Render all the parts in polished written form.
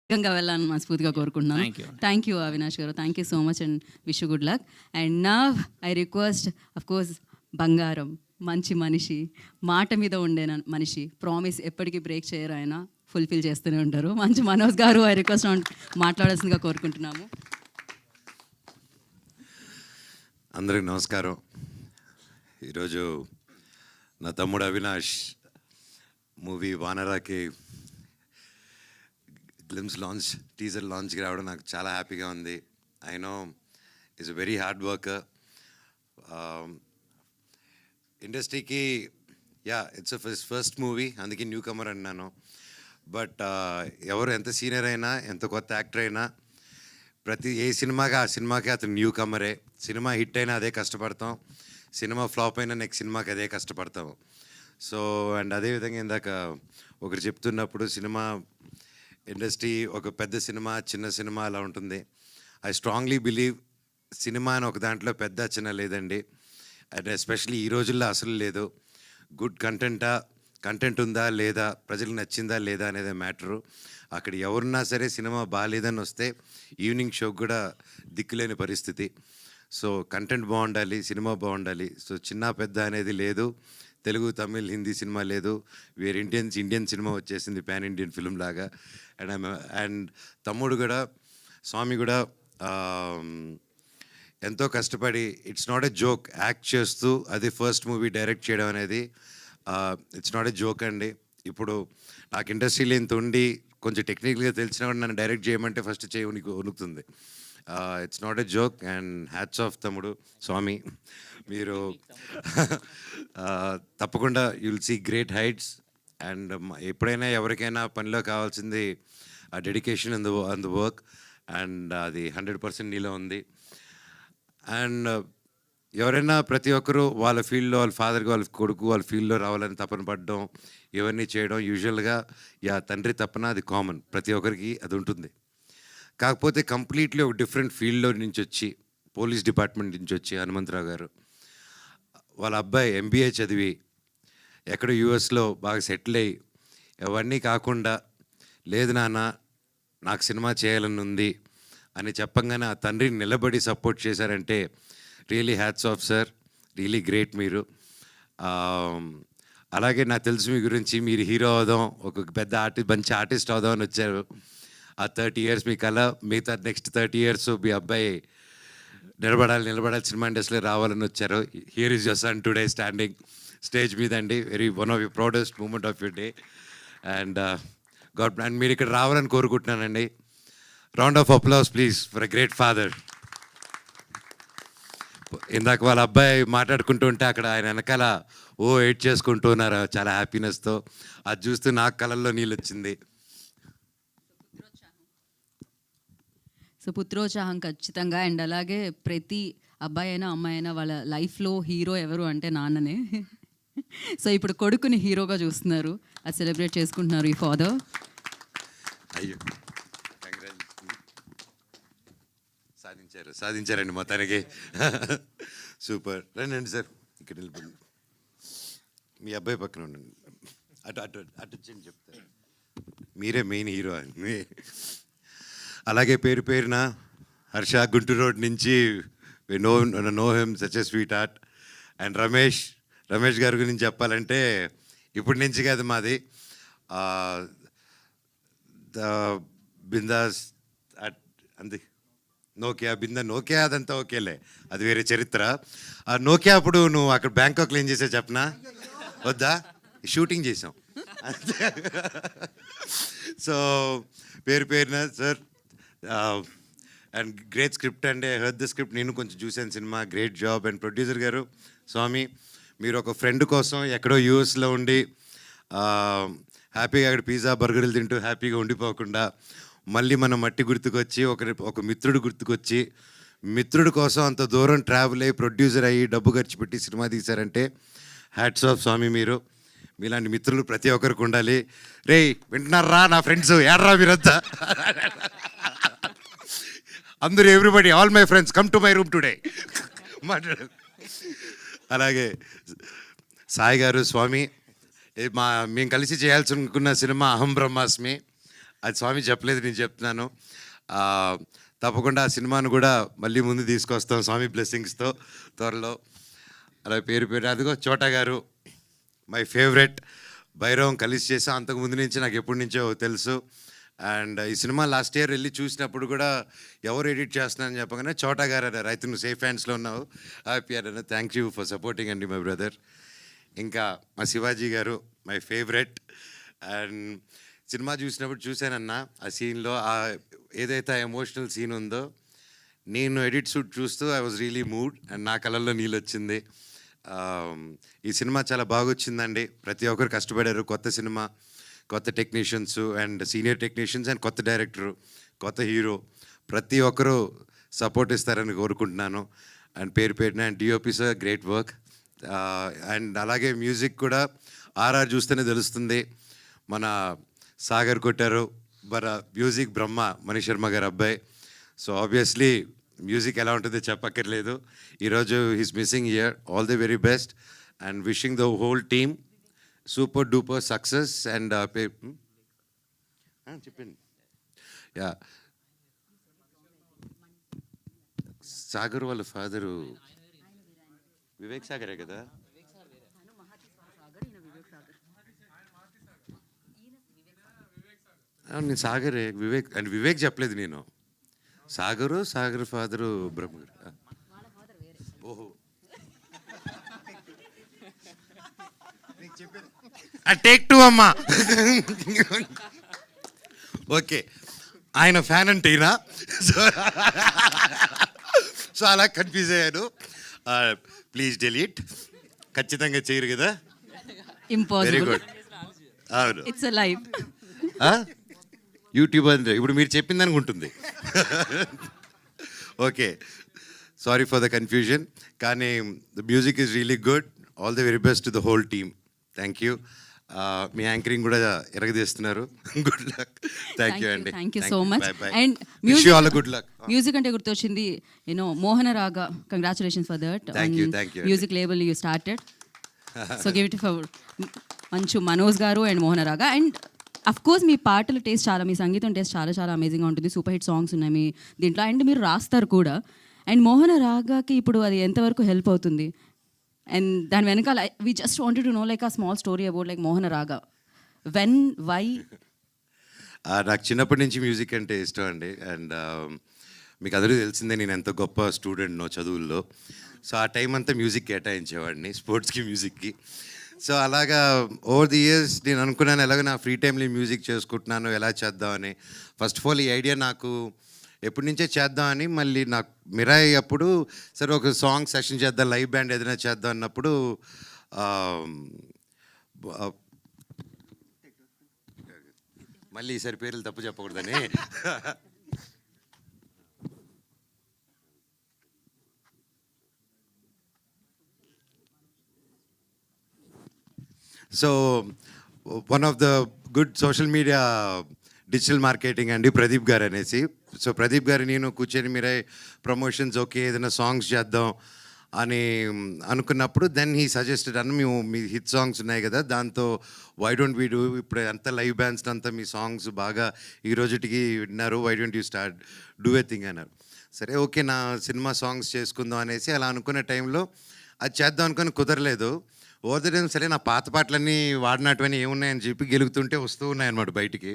వేగంగా వెళ్ళాలని మనస్ఫూర్తిగా కోరుకుంటున్నాను. థ్యాంక్ యూ అవినాష్ గారు, thank you so much and wish good luck. And నా ఐ రిక్వెస్ట్ అఫ్ కోర్స్ బంగారం, మంచి మనిషి, మాట మీద ఉండే మనిషి, ప్రామిస్ ఎప్పటికీ బ్రేక్ చేయరు, ఆయన ఫుల్ఫిల్ చేస్తూనే ఉంటారు. మంచి మనోజ్ గారు ఐ రిక్వెస్ట్ మాట్లాడాల్సిందిగా కోరుకుంటున్నాము. అందరికి నమస్కారం. ఈరోజు నా తమ్ముడు అవినాష్ మూవీ వానరాకి గ్లిమ్స్ లాంచ్, టీజర్ లాంచ్కి రావడం నాకు చాలా హ్యాపీగా ఉంది. I know is a very hard worker. ఇండస్ట్రీకి ఇట్స్ ఫస్ట్ మూవీ, అందుకే న్యూ కమర్ అన్నాను. బట్ ఎవరు ఎంత సీనియర్ అయినా, ఎంత కొత్త యాక్టర్ అయినా, ఏ సినిమాకి ఆ సినిమాకి అతను న్యూ కమరే. సినిమా హిట్ అయినా అదే కష్టపడతాం, సినిమా ఫ్లాప్ అయినా నెక్స్ట్ సినిమాకి అదే కష్టపడతాం. సో అండ్ అదేవిధంగా ఇందాక ఒకరు చెప్తున్నప్పుడు సినిమా ఇండస్ట్రీ ఒక పెద్ద సినిమా, చిన్న సినిమా అలా ఉంటుంది. ఐ స్ట్రాంగ్లీ బిలీవ్ సినిమా అని ఒక దాంట్లో పెద్ద చిన్న లేదండి. అండ్ ఎస్పెషలీ ఈ రోజుల్లో అసలు లేదు. గుడ్ కంటెంట్ ఉందా లేదా, ప్రజలకు నచ్చిందా లేదా అనేది మ్యాటరు. అక్కడ ఎవరున్నా సరే సినిమా బాగాలేదని వస్తే ఈవినింగ్ షోకి కూడా దిక్కులేని పరిస్థితి. సో కంటెంట్ బాగుండాలి, సినిమా బాగుండాలి. సో చిన్న పెద్ద అనేది లేదు. తెలుగు, తమిళ్, హిందీ సినిమా లేదు. వేరే ఇండియన్ సినిమా వచ్చేసింది, పాన్ ఇండియన్ ఫిల్మ్ లాగా. అండ్ తమ్ముడు కూడా, స్వామి కూడా ఎంతో కష్టపడి, it's not a joke, act చేస్తూ అది ఫస్ట్ మూవీ డైరెక్ట్ చేయడం అనేది ఇట్స్ నాట్ ఎ జోక్ అండి. ఇప్పుడు నాకు ఇండస్ట్రీలో ఇంత ఉండి కొంచెం టెక్నికల్గా తెలిసినా కూడా నన్ను డైరెక్ట్ చేయమంటే ఫస్ట్ వణుకుతుంది. It's not a joke. And hats off తమ్ముడు, స్వామి, మీరు తప్పకుండా you will see great heights. And ఎప్పుడైనా ఎవరికైనా పనిలో కావాల్సింది ఆ dedication on the work, and అది 100% నీలో ఉంది. అండ్ ఎవరైనా ప్రతి ఒక్కరూ వాళ్ళ ఫీల్డ్లో, వాళ్ళ ఫాదర్కి, వాళ్ళ కొడుకు వాళ్ళ ఫీల్డ్లో రావాలని తపన పడడం, ఇవన్నీ చేయడం యూజువల్గా తండ్రి తపన, అది కామన్, ప్రతి ఒక్కరికి అది ఉంటుంది. కాకపోతే కంప్లీట్లీ ఒక డిఫరెంట్ ఫీల్డ్లో నుంచి వచ్చి, పోలీస్ డిపార్ట్మెంట్ నుంచి వచ్చి హనుమంతరావు గారు వాళ్ళ అబ్బాయి MBA చదివి ఎక్కడ యూఎస్లో బాగా సెటిల్ అయ్యి, అవన్నీ కాకుండా లేదు నాన్న నాకు సినిమా చేయాలని ఉంది అని చెప్పంగానే ఆ తండ్రిని నిలబడి సపోర్ట్ చేశారంటే really hats off sir, really great మీరు. అలాగే నాకు తెలుసు మీ గురించి, మీరు హీరో అవుదాం, ఒక పెద్ద మంచి ఆర్టిస్ట్ అవుదాం అని వచ్చారు. ఆ 30 years మీ కళ, మిగతా నెక్స్ట్ 30 years మీ అబ్బాయి నిలబడాలి సినిమా ఇండస్ట్రీలో రావాలని వచ్చారు. Here is your son today standing stage మీద అండి. One of your proudest moment of your day. And and మీరు ఇక్కడ రావాలని కోరుకుంటున్నానండి. Round of applause please for a great father. ఇందాక వాళ్ళ అబ్బాయి మాట్లాడుకుంటూ ఉంటే అక్కడ ఆయన వెనకాల ఎయిట్ చేసుకుంటూ ఉన్నారు చాలా హ్యాపీనెస్తో. అది చూస్తూ నాకు కళ్ళల్లో నీళ్ళు వచ్చింది. సో పుత్రోత్సాహం ఖచ్చితంగా. అండ్ అలాగే ప్రతి అబ్బాయి అయినా అమ్మాయి అయినా వాళ్ళ లైఫ్లో హీరో ఎవరు అంటే నాన్ననే. సో ఇప్పుడు కొడుకుని హీరోగా చూస్తున్నారు, అది సెలబ్రేట్ చేసుకుంటున్నారు ఈ ఫాదర్. అయ్యో సాధించారండి మొత్తానికి. సూపర్. రండి సార్, ఇక్కడ నిలబడి మీ అబ్బాయి పక్కన ఉండండి. అటు వచ్చి చెప్తారు, మీరే మెయిన్ హీరో అని. అలాగే పేరున హర్ష, గుంటూరు రోడ్ నుంచి, know him, such a sweet heart. And Ramesh గారి గురించి చెప్పాలంటే ఇప్పటి నుంచి కాదు, మాది ద బిందాస్ అంది నోకియా అదంతా ఓకేలే, అది వేరే చరిత్ర. ఆ నోకియా అప్పుడు నువ్వు అక్కడ బ్యాంకాక్లో ఏం చేసావు చెప్పనా? వద్దా? షూటింగ్ చేసాం. సో పేరున సార్, అండ్ గ్రేట్ స్క్రిప్ట్ అండి. ఐ హర్డ్ ద స్క్రిప్ట్, నేను కొంచెం చూశాను cinema, great job. And producer గారు స్వామి, మీరు ఒక ఫ్రెండ్ కోసం ఎక్కడో యూఎస్లో ఉండి హ్యాపీగా అక్కడ పిజ్జా బర్గర్లు తింటూ హ్యాపీగా ఉండిపోకుండా మళ్ళీ మన మట్టి గుర్తుకొచ్చి, ఒక మిత్రుడు గుర్తుకొచ్చి, మిత్రుడి కోసం అంత దూరం ట్రావెల్ అయ్యి ప్రొడ్యూసర్ అయ్యి డబ్బు ఖర్చు పెట్టి సినిమా తీశారంటే హ్యాట్స్ ఆఫ్ స్వామి. మీలాంటి మిత్రులు ప్రతి ఒక్కరికి ఉండాలి. రే వింటున్నారా నా ఫ్రెండ్స్, ఏడ్రా మీరంతా, అందరూ everybody, all my friends come to my room today మాట్లాడారు. అలాగే సాయి గారు, స్వామి, మేము కలిసి చేయాల్సి అనుకున్న సినిమా అహం బ్రహ్మాస్మి. అది స్వామి చెప్పలేదు, నేను చెప్తున్నాను. ఆ, తప్పకుండా ఆ సినిమాను కూడా మళ్ళీ ముందు తీసుకొస్తాం స్వామి బ్లెస్సింగ్స్తో త్వరలో. అలా పేరు అదిగో చోటా గారు, మై ఫేవరెట్. భైరవం కలిసి చేసాం, అంతకు ముందు నుంచి నాకు ఎప్పటి నుంచో తెలుసు. అండ్ ఈ సినిమా లాస్ట్ ఇయర్ వెళ్ళి చూసినప్పుడు కూడా ఎవరు ఎడిట్ చేస్తున్నారని చెప్పగానే చోటా గారు అన్నారు, అయితే నువ్వు సేఫ్ హ్యాండ్స్లో ఉన్నావు, హ్యాపీ అన్నారు. థ్యాంక్ యూ ఫర్ సపోర్టింగ్ అండి మై బ్రదర్. ఇంకా మా శివాజీ గారు, మై ఫేవరెట్. అండ్ సినిమా చూసినప్పుడు చూశానన్నా ఆ సీన్లో ఏదైతే ఆ ఎమోషనల్ సీన్ ఉందో, నేను ఎడిట్ షూట్ చూస్తూ I was really mood and నా కళ్ళల్లో నీళ్ళు వచ్చింది. ఈ సినిమా చాలా బాగా వచ్చిందండి. ప్రతి ఒక్కరు కష్టపడారు. కొత్త సినిమా, కొత్త technicians and senior technicians and కొత్త డైరెక్టరు, కొత్త హీరో, ప్రతి ఒక్కరూ సపోర్ట్ ఇస్తారని కోరుకుంటున్నాను. అండ్ పేరున and DOP sir great work. And అలాగే మ్యూజిక్ కూడా ఆర్ఆర్ చూస్తేనే తెలుస్తుంది. మన సాగర్ కొట్టారు, మన మ్యూజిక్ బ్రహ్మ మణి శర్మ గారు అబ్బాయి. సో ఆబ్వియస్లీ మ్యూజిక్ ఎలా ఉంటుందో చెప్పక్కర్లేదు. ఈరోజు he's missing here. All the very best and wishing the whole team super duper success. And చెప్పండి. యా, సాగర్ వాళ్ళ ఫాదరు వివేక్ సాగరే కదా. నేను సాగరే, వివేక్ అండ్ వివేక్ చెప్పలేదు నేను. సాగర్ ఫాదరు బ్రహ్మ. ఓహో, టేక్ టూ అమ్మా. ఓకే, ఆయన ఫ్యాన్ అంటే ఈయన. సో అలా కన్ఫ్యూజ్ అయ్యాను. Please delete. ఖచ్చితంగా చేయరు కదా. Very impossible. గుడ్. అవును, ఇట్స్ లైవ్. యూట్యూబ్ అంటే ఇప్పుడు మీరు చెప్పింది అనుకుంటుంది. Okay, sorry for the confusion. కానీ the music is really good. All the very best to the whole team. Thank you. మీ యాంకరింగ్ కూడా ఎరగదీస్తున్నారు. Good luck. థ్యాంక్ యూ అండి. Thank you so much. And wish you all good luck. Music అంటే గుర్తొచ్చింది, మోహన రాగా. Congratulations for that. Thank you. Music label you started, so give it for Manchu Manoj గారు and మోహన రాగా. And of course మీ పాటల taste చాలా, మీ సంగీతం taste చాలా చాలా అమేజింగ్గా ఉంటుంది. సూపర్ హిట్ సాంగ్స్ ఉన్నాయి మీ దీంట్లో, అండ్ మీరు రాస్తారు కూడా. అండ్ మోహన రాగాకి ఇప్పుడు అది ఎంతవరకు హెల్ప్ అవుతుంది? అండ్ దాని వెనకాల we just wanted to know like a small story about like Mohana raga. When, why? నాకు చిన్నప్పటి నుంచి మ్యూజిక్ అంటే ఇష్టం అండి. అండ్ మీకు అందరికీ తెలిసిందే నేను ఎంత గొప్ప స్టూడెంట్నో చదువుల్లో. సో ఆ టైం అంతా మ్యూజిక్ కేటాయించేవాడిని, స్పోర్ట్స్కి, మ్యూజిక్కి. సో అలాగా ఓవర్ ది ఇయర్స్ నేను అనుకున్నాను ఎలాగో నా ఫ్రీ టైంలో మ్యూజిక్ చేసుకుంటున్నాను, ఎలా చేద్దామని. ఫస్ట్ ఆఫ్ ఆల్ ఈ ఐడియా నాకు ఎప్పటి నుంచే చేద్దామని, మళ్ళీ నాకు మిరాయి అప్పుడు సరే ఒక సాంగ్ సెషన్ చేద్దాం, లైవ్ బ్యాండ్ ఏదైనా చేద్దాం అన్నప్పుడు మళ్ళీ ఈసారి పేర్లు తప్పు చెప్పకూడదని so one of the good social media digital marketing అండి ప్రదీప్ గారు అనేసి. సో ప్రదీప్ గారు నేను కూర్చొని మీరే ప్రమోషన్స్ ఓకే ఏదైనా సాంగ్స్ చేద్దాం అని అనుకున్నప్పుడు దెన్ హీ సజెస్టెడ్ అన్న మేము మీ హిట్ సాంగ్స్ ఉన్నాయి కదా, దాంతో వై డోంట్ వీ డూ, ఇప్పుడు అంతా లైవ్ బ్యాండ్స్ అంతా మీ సాంగ్స్ బాగా ఈ రోజుటికి విన్నారు, why don't you start do a thing అన్నారు. సరే ఓకే నా సినిమా సాంగ్స్ చేసుకుందాం అనేసి అలా అనుకునే టైంలో అది చేద్దాం అనుకొని కుదరలేదు. ఓవర్ ద టైం సరే నా పాత పాటలన్నీ వాడినటువన్నీ ఏమున్నాయని చెప్పి గెలుగుతుంటే వస్తూ ఉన్నాయన్నమాట బయటికి.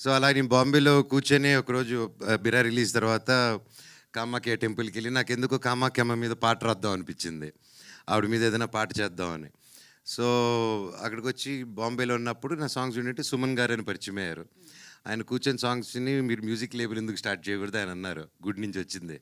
సో అలా నేను బాంబేలో కూర్చొని ఒకరోజు బిరా రిలీజ్ తర్వాత కామాఖ్య టెంపుల్కి వెళ్ళి నాకు ఎందుకో కామాఖ్యమ్మ మీద పాట రాద్దాం అనిపించింది, ఆవిడ మీద ఏదైనా పాట చేద్దామని. సో అక్కడికి వచ్చి బాంబేలో ఉన్నప్పుడు నా సాంగ్స్ వింటే సుమన్ గారు అని పరిచయం అయ్యారు. ఆయన కూర్చొని సాంగ్స్ని మీరు మ్యూజిక్ లేబుల్ ఎందుకు స్టార్ట్ చేయకూడదు ఆయన అన్నారు. గుడ్ నుంచి వచ్చింది.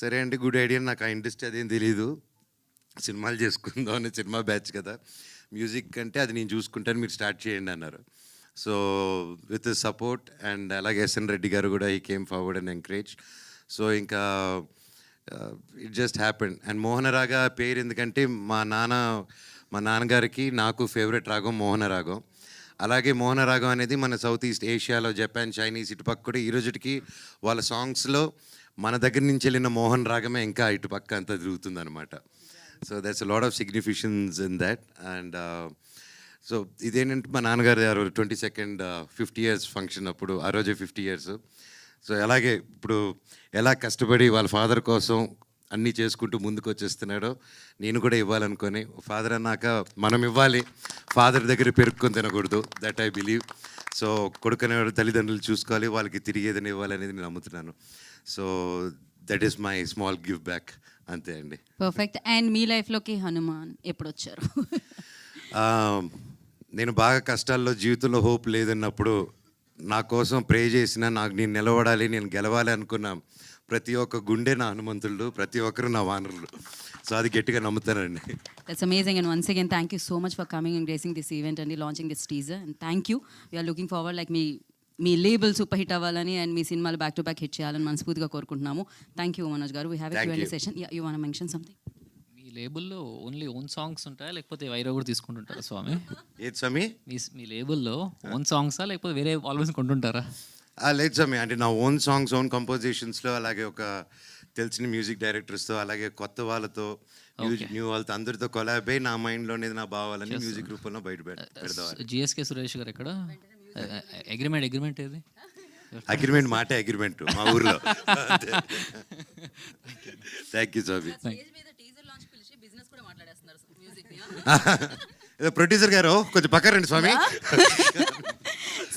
సరే అంటే గుడ్ ఐడియా, నాకు ఆ ఇండస్ట్రీ అదేం తెలీదు, సినిమాలు చేసుకుందాం అని, సినిమా బ్యాచ్ కదా, మ్యూజిక్ అంటే అది నేను చూసుకుంటాను మీరు స్టార్ట్ చేయండి అన్నారు. సో విత్ సపోర్ట్ అండ్ అలాగే ఎస్ఎన్ రెడ్డి గారు కూడా ఈ came forward and encourage. So ఇంకా ఇట్ జస్ట్ హ్యాపెండ్. అండ్ మోహన రాగా పేరు ఎందుకంటే మా నాన్నగారికి నాకు ఫేవరెట్ రాగం మోహన రాగం. అలాగే మోహన రాగం అనేది మన సౌత్ ఈస్ట్ ఏషియాలో జపాన్, చైనీస్ ఇటుపక్క కూడా ఈ రోజుకి వాళ్ళ సాంగ్స్లో మన దగ్గర నుంచి వెళ్ళిన మోహన్ రాగమే ఇంకా ఇటుపక్క అంతా తిరుగుతుంది అనమాట. So that's a lot of significance in that. And so ఇదేంటంటే మా నాన్నగారు ఆ రోజు 22nd 50 years ఫంక్షన్ అప్పుడు ఆ రోజే 50 years. సో అలాగే ఇప్పుడు ఎలా కష్టపడి వాళ్ళ ఫాదర్ కోసం అన్నీ చేసుకుంటూ ముందుకు వచ్చేస్తున్నాడో నేను కూడా ఇవ్వాలనుకొని ఫాదర్ అన్నాక మనం ఇవ్వాలి, ఫాదర్ దగ్గర పెరుక్కొని తినకూడదు, దట్ ఐ బిలీవ్. సో కొడుకునేవాడు తల్లిదండ్రులు చూసుకోవాలి, వాళ్ళకి తిరిగి ఏదైనా ఇవ్వాలనేది నేను నమ్ముతున్నాను. So that is my small give back, అంతే అండి. పర్ఫెక్ట్. అండ్ మీ లైఫ్లోకి హనుమాన్ ఎప్పుడు వచ్చారు? ఆ, నేను బాగా కష్టాల్లో జీవితంలో హోప్ లేదన్నప్పుడు నా కోసం ప్రే చేసిన, నాకు నేను నిలబడాలి, నేను గెలవాలి అనుకున్న ప్రతి ఒక్క గుండె నా హనుమంతుళ్ళు, ప్రతి ఒక్కరు నా వానరులు. సో అది గట్టిగా నమ్ముతానండి. That's amazing, and once again thank you so much for coming and gracing this event and launching this teaser, and thank you. We are looking forward like me label super hit అవ్వాలని and మీ సినిమాలు back to back hit చేయాలని మనస్ఫూర్తిగా కోరుకుంటున్నాము. Thank you Manoj గారు. We have a Thank Q&A you. Session. You want mention something? మీ లేబుల్లో only own songs ఉంటాయా లేకపోతే వైరా కూడా తీసుకుంటుంటారా స్వామి? ఏది స్వామి? మీ లేబుల్లో ఓన్ సాంగ్సా లేకపోతే వేరే ఆల్వేస్ కొంటుంటారా? లేదు స్వామి, అంటే నా ఓన్ సాంగ్స్, ఓన్ కంపోజిషన్స్లో, అలాగే ఒక తెలిసిన మ్యూజిక్ డైరెక్టర్స్తో, అలాగే కొత్త వాళ్ళతో, న్యూ వాళ్ళతో అందరితో కొలాబ్ అయ్యి నా మైండ్లోనేది నా భావాలని మ్యూజిక్ రూపంలో బయట పెడతాను. జిఎస్కే సురేష్ గారు ఎక్కడ? అగ్రిమెంట్ ఏది? అగ్రిమెంట్ మాటే అగ్రిమెంట్ మా ఊర్లో. Thank you Swamy. ప్రొడ్యూసర్ గారు కొంచెం పక్క రండి స్వామి.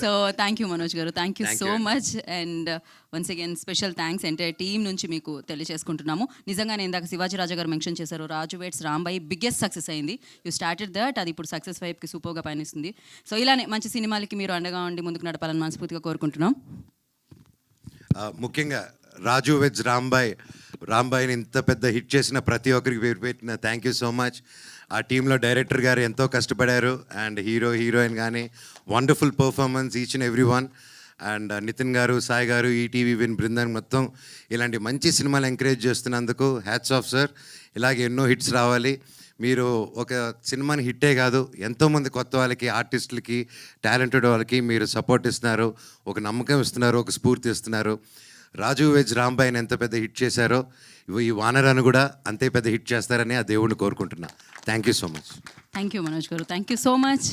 సో థ్యాంక్ యూ మనోజ్ గారు, thank you Thank so you. Much. And once again special thanks entire team నుంచి మీకు తెలియజేసుకుంటున్నాము. నిజంగానే ఇందాక శివాజీ రాజా గారు మెన్షన్ చేశారు, రాజు వెడ్స్ రాంబాయి బిగ్గెస్ట్ సక్సెస్ అయింది. యూ స్టార్టెడ్ దట్, అది ఇప్పుడు సక్సెస్ వైపుకి సూపర్గా పయనిస్తుంది. సో ఇలానే మంచి సినిమాలకి మీరు అండగా ఉండి ముందుకు నడపాలని మనస్ఫూర్తిగా కోరుకుంటున్నాం. ముఖ్యంగా రాజు వెజ్ రాంబాయిని ఇంత పెద్ద హిట్ చేసిన ప్రతి ఒక్కరికి పేరు పెట్టిన థ్యాంక్ యూ సో మచ్. ఆ టీంలో డైరెక్టర్ గారు ఎంతో కష్టపడారు, అండ్ హీరోయిన్ కానీ wonderful performance each and every one. And Nitin గారు, సాయి గారు, ఈటీవీ విన్ బృందం మొత్తం ఇలాంటి మంచి సినిమాలు ఎంకరేజ్ చేస్తున్నందుకు హ్యాట్స్ ఆఫ్ సార్. ఇలాగే ఎన్నో హిట్స్ రావాలి. మీరు ఒక సినిమాని హిట్టే కాదు, ఎంతోమంది కొత్త వాళ్ళకి, ఆర్టిస్టులకి, టాలెంటెడ్ వాళ్ళకి మీరు సపోర్ట్ ఇస్తున్నారు, ఒక నమ్మకం ఇస్తున్నారు, ఒక స్ఫూర్తి ఇస్తున్నారు. రాజు వెజ్ రాంబాయిని ఎంత పెద్ద హిట్ చేశారో ఈ వానరాను కూడా అంతే పెద్ద హిట్ చేస్తారని ఆ దేవుడిని కోరుకుంటున్నా. Thank you so much. Thank you Manoj గారు, థ్యాంక్ యూ సో మచ్.